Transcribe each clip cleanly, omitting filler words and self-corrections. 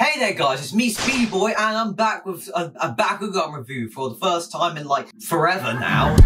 Hey there guys, it's me Speedy Boy and I'm back with a Bakugan review for the first time in like forever now.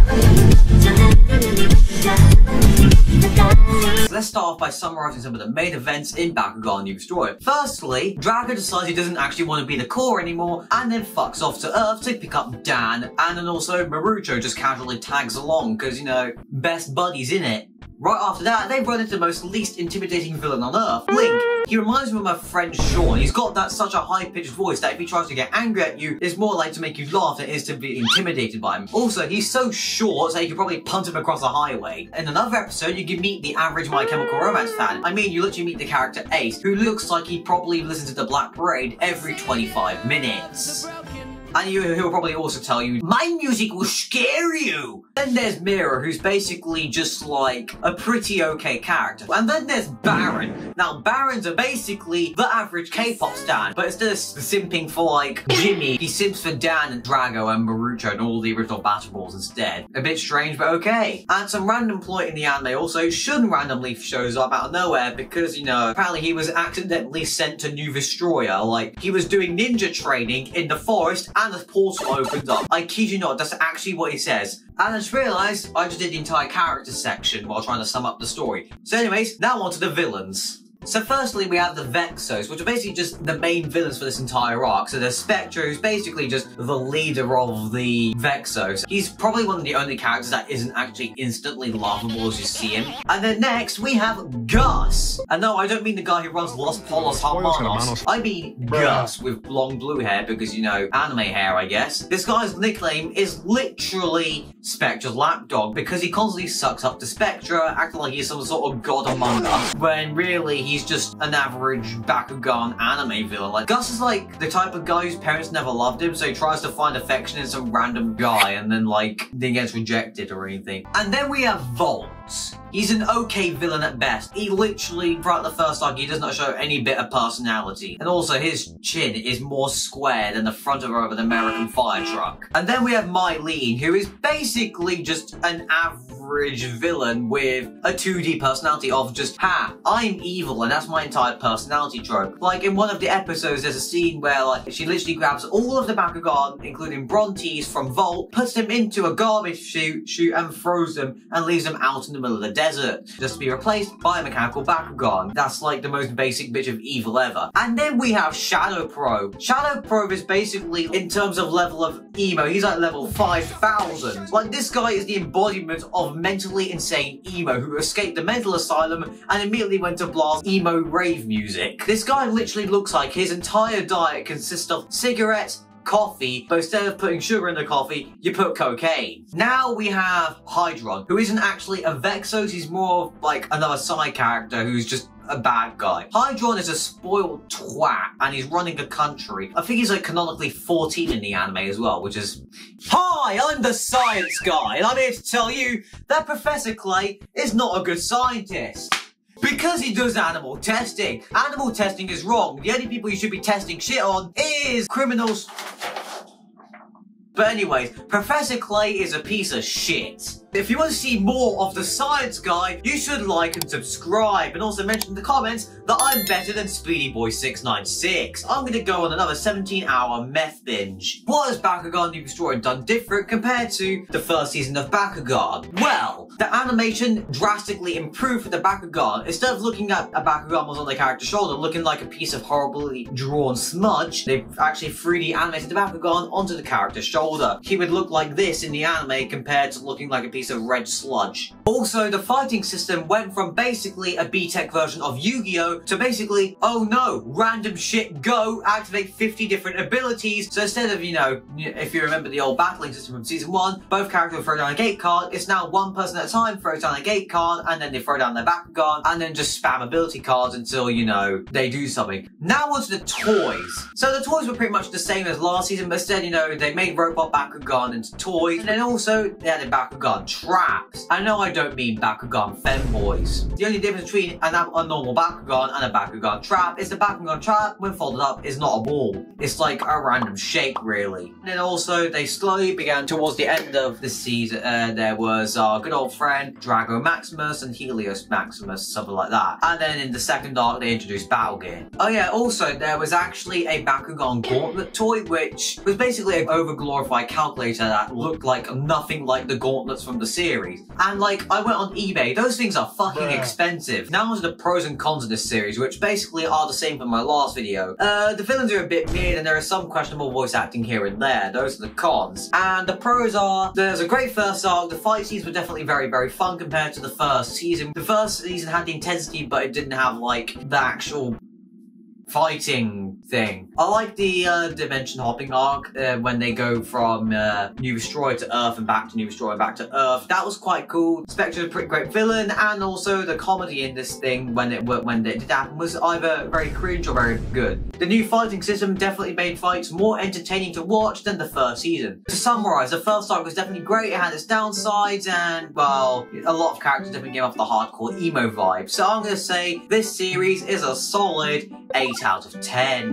So let's start off by summarising some of the main events in Bakugan New Vestrioa. Firstly, Drago decides he doesn't actually want to be the core anymore and then fucks off to Earth to pick up Dan, and then also Marucho just casually tags along because, you know, best buddies innit. Right after that, they run into the most least intimidating villain on Earth, Link. He reminds me of my friend Sean. He's got that such a high-pitched voice that if he tries to get angry at you, it's more like to make you laugh than it is to be intimidated by him. Also, he's so short, so you could probably punt him across a highway. In another episode, you can meet the average My Chemical Romance fan. I mean, you literally meet the character Ace, who looks like he probably listens to the Black Parade every 25 minutes. And he'll probably also tell you, my music will scare you! Then there's Mira, who's basically just like a pretty okay character. And then there's Baron. Now, Barons are basically the average K-pop stan, but instead of simping for like Jimmy, he simps for Dan and Drago and Marucho and all the original Battle Balls instead. A bit strange, but okay. And some random plot in the anime also, Shun randomly shows up out of nowhere because, you know, apparently he was accidentally sent to New Vestrioa. Like, he was doing ninja training in the forest and the portal opened up. I kid you not, that's actually what he says. And I just realised I just did the entire character section while trying to sum up the story. So anyways, now on to the villains. So firstly, we have the Vexos, which are basically just the main villains for this entire arc. So there's Spectre, who's basically just the leader of the Vexos. He's probably one of the only characters that isn't actually instantly laughable as you see him. And then next, we have Gus. And no, I don't mean the guy who runs Los Polos Hermanos. I mean Gus with long blue hair because, you know, anime hair, I guess. This guy's nickname is literally Spectre's lapdog because he constantly sucks up to Spectre, acting like he's some sort of god among us, when really he's just an average Bakugan anime villain. Like, Gus is like the type of guy whose parents never loved him, so he tries to find affection in some random guy and then like, then gets rejected or anything. And then we have Volt. He's an okay villain at best. He literally, throughout the first arc, he does not show any bit of personality. And also, his chin is more square than the front of an American fire truck. And then we have Mylene, who is basically just an average villain with a 2D personality of just, ha, I'm evil, and that's my entire personality trope. Like, in one of the episodes, there's a scene where, like, she literally grabs all of the Bakugan, including Brontes from Volt, puts them into a garbage chute and throws them, and leaves them out in the middle of the desert, just to be replaced by a mechanical Bakugan. That's like the most basic bitch of evil ever. And then we have Shadow Probe. Shadow Probe is basically, in terms of level of emo, he's like level 5,000. Like, this guy is the embodiment of mentally insane emo who escaped the mental asylum and immediately went to blast emo rave music. This guy literally looks like his entire diet consists of cigarettes, coffee, but instead of putting sugar in the coffee, you put cocaine. Now we have Hydron, who isn't actually a Vexos, he's more of like another side character who's just a bad guy. Hydron is a spoiled twat, and he's running a country. I think he's like canonically 14 in the anime as well, which is... Hi, I'm the science guy, and I'm here to tell you that Professor Clay is not a good scientist. Because he does animal testing. Animal testing is wrong. The only people you should be testing shit on is criminals. But anyways, Professor Clay is a piece of shit. If you want to see more of the science guy, you should like and subscribe, and also mention in the comments that I'm better than Speedy Boy 696. I'm gonna go on another 17-hour meth binge. What has Bakugan New Vestrioa done different compared to the first season of Bakugan? Well, the animation drastically improved for the Bakugan. Instead of looking at a Bakugan was on the character's shoulder, looking like a piece of horribly drawn smudge, they've actually 3D animated the Bakugan onto the character's shoulder. He would look like this in the anime compared to looking like a piece of red sludge. Also, the fighting system went from basically a B-Tech version of Yu-Gi-Oh! To basically, oh no, random shit go, activate 50 different abilities. So instead of, you know, if you remember the old battling system from season 1, both characters would throw down a gate card. It's now one person at a time throws down a gate card, and then they throw down their Bakugan, and then just spam ability cards until, you know, they do something. Now onto the toys. So the toys were pretty much the same as last season, but instead, you know, they made rope robot Bakugan into toys, and then also they added Bakugan traps. I know I don't mean Bakugan femboys. The only difference between a normal Bakugan and a Bakugan trap is the Bakugan trap, when folded up, is not a ball. It's like a random shape, really. And then also, they slowly began towards the end of the season. There was our good old friend Drago Maximus and Helios Maximus, something like that. And then in the second arc, they introduced Battle Gear. Oh yeah, also there was actually a Bakugan Gauntlet toy, which was basically an over-glorified calculator that looked like nothing like the gauntlets from the series. And like, I went on eBay, those things are fucking expensive. Now to the pros and cons of this series, which basically are the same from my last video. The villains are a bit weird and there is some questionable voice acting here and there. Those are the cons. And the pros are, there's a great first arc, the fight scenes were definitely very, very fun compared to the first season. The first season had the intensity, but it didn't have like the actual fighting thing. I like the dimension hopping arc when they go from New Vestrioa to Earth and back to New Vestrioa and back to Earth. That was quite cool. Spectre's a pretty great villain, and also the comedy in this thing when it did happen was either very cringe or very good. The new fighting system definitely made fights more entertaining to watch than the first season. To summarize, the first arc was definitely great. It had its downsides, and well, a lot of characters definitely gave off the hardcore emo vibe. So I'm gonna say this series is a solid 8 out of 10.